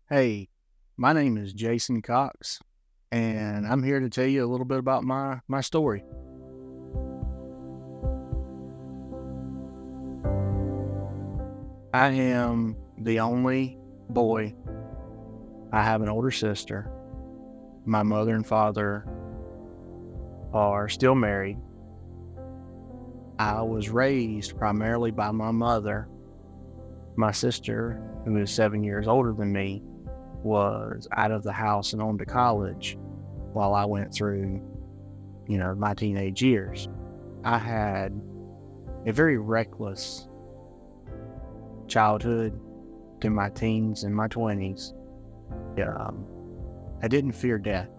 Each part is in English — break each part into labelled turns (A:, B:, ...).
A: Hey, my name is Jason Cox, and I'm here to tell you a little bit about my story. I am the only boy. I have an older sister. My mother and father are still married. I was raised primarily by my mother. My sister, who is 7 years older than me, was out of the house and on to college while I went through, my teenage years. I had a very reckless childhood to my teens and my 20s. Um, I didn't fear death.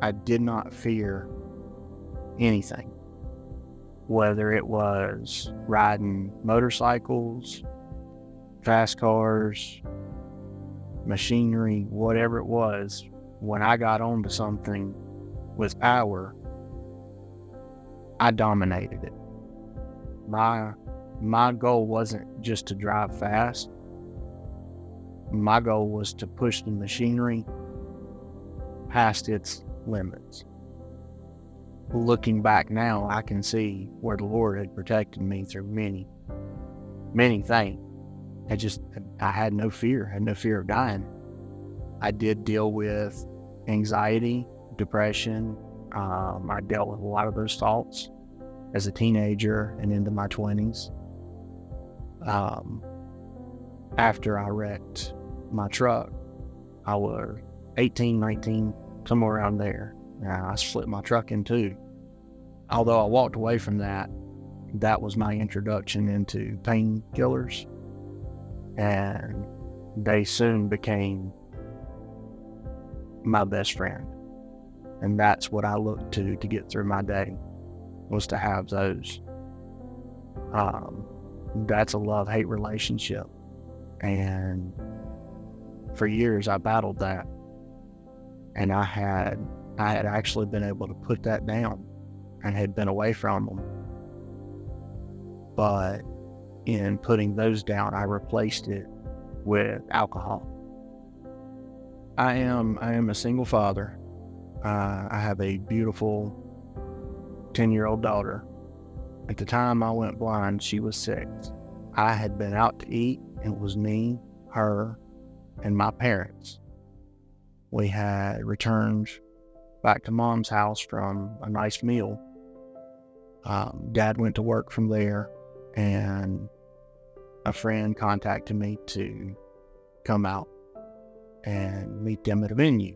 A: I did not fear anything, whether it was riding motorcycles, fast cars, machinery, whatever it was. When I got onto something with power, I dominated it. My goal wasn't just to drive fast. My goal was to push the machinery past its limits. Looking back now, I can see where the Lord had protected me through many, many things. I had no fear, of dying. I did deal with anxiety, depression. I dealt with a lot of those thoughts as a teenager and into my 20s. After I wrecked my truck, I was 18, 19, somewhere around there. I split my truck in two. Although I walked away from that, that was my introduction into painkillers, and they soon became my best friend. And that's what I looked to get through my day, was to have those. That's a love-hate relationship. And for years I battled that. And I had actually been able to put that down and had been away from them. But in putting those down, I replaced it with alcohol. I am a single father. I have a beautiful 10-year-old daughter. At the time I went blind, she was 6. I had been out to eat, and it was me, her, and my parents. We had returned back to Mom's house from a nice meal. Dad went to work from there, and a friend contacted me to come out and meet them at a venue.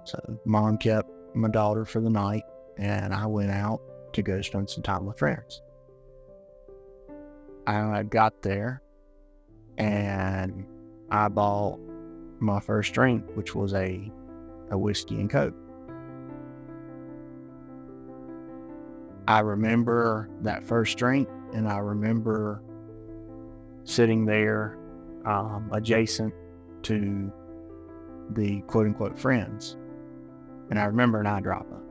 A: So Mom kept my daughter for the night, and I went out to go spend some time with friends. I got there, and I bought my first drink, which was a whiskey and Coke. I remember that first drink, and I remember sitting there adjacent to the quote-unquote friends, and I remember an eye dropping.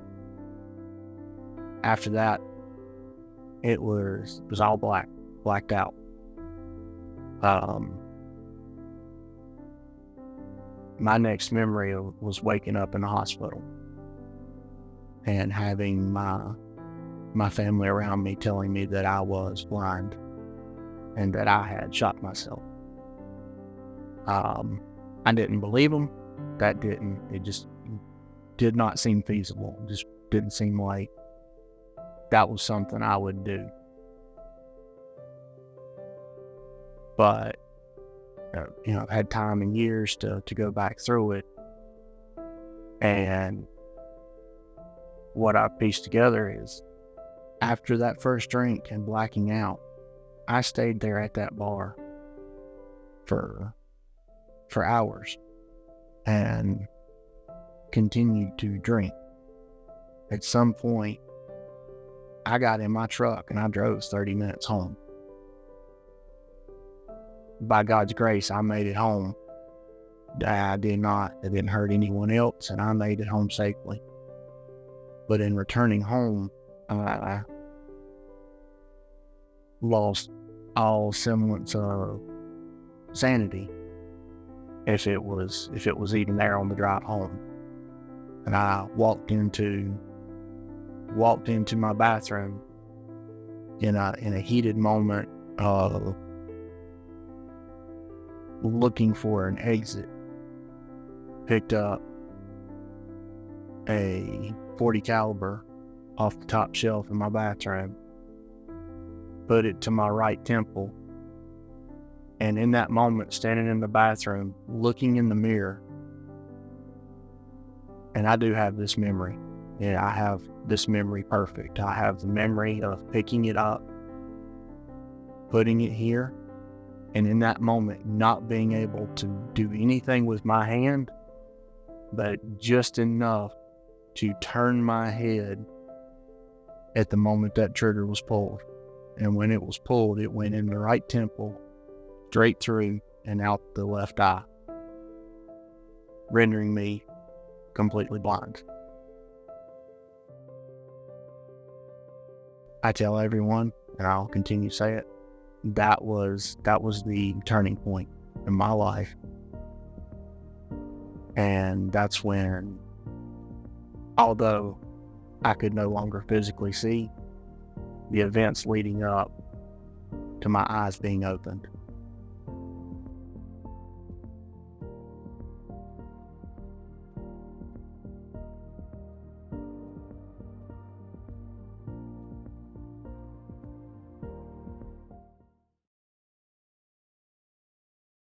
A: After that, it was all blacked out. My next memory was waking up in the hospital and having my family around me telling me that I was blind and that I had shot myself. I didn't believe them. It just did not seem feasible. It just didn't seem like that was something I would do. But, I've had time and years to go back through it. And what I've pieced together is, after that first drink and blacking out, I stayed there at that bar for hours and continued to drink. At some point, I got in my truck and I drove 30 minutes home. By God's grace, I made it home. It didn't hurt anyone else, and I made it home safely. But in returning home, I lost all semblance of sanity. if it was even there on the drive home. And I walked into my bathroom in a heated moment of looking for an exit. Picked up a .40 caliber off the top shelf in my bathroom, put it to my right temple, and in that moment, standing in the bathroom, looking in the mirror, and I do have this memory. Yeah, I have this memory perfect. I have the memory of picking it up, putting it here, and in that moment, not being able to do anything with my hand, but just enough to turn my head at the moment that trigger was pulled. And when it was pulled, it went in the right temple, straight through and out the left eye, rendering me completely blind. I tell everyone, and I'll continue to say it, that was the turning point in my life. And that's when, although I could no longer physically see, the events leading up to my eyes being opened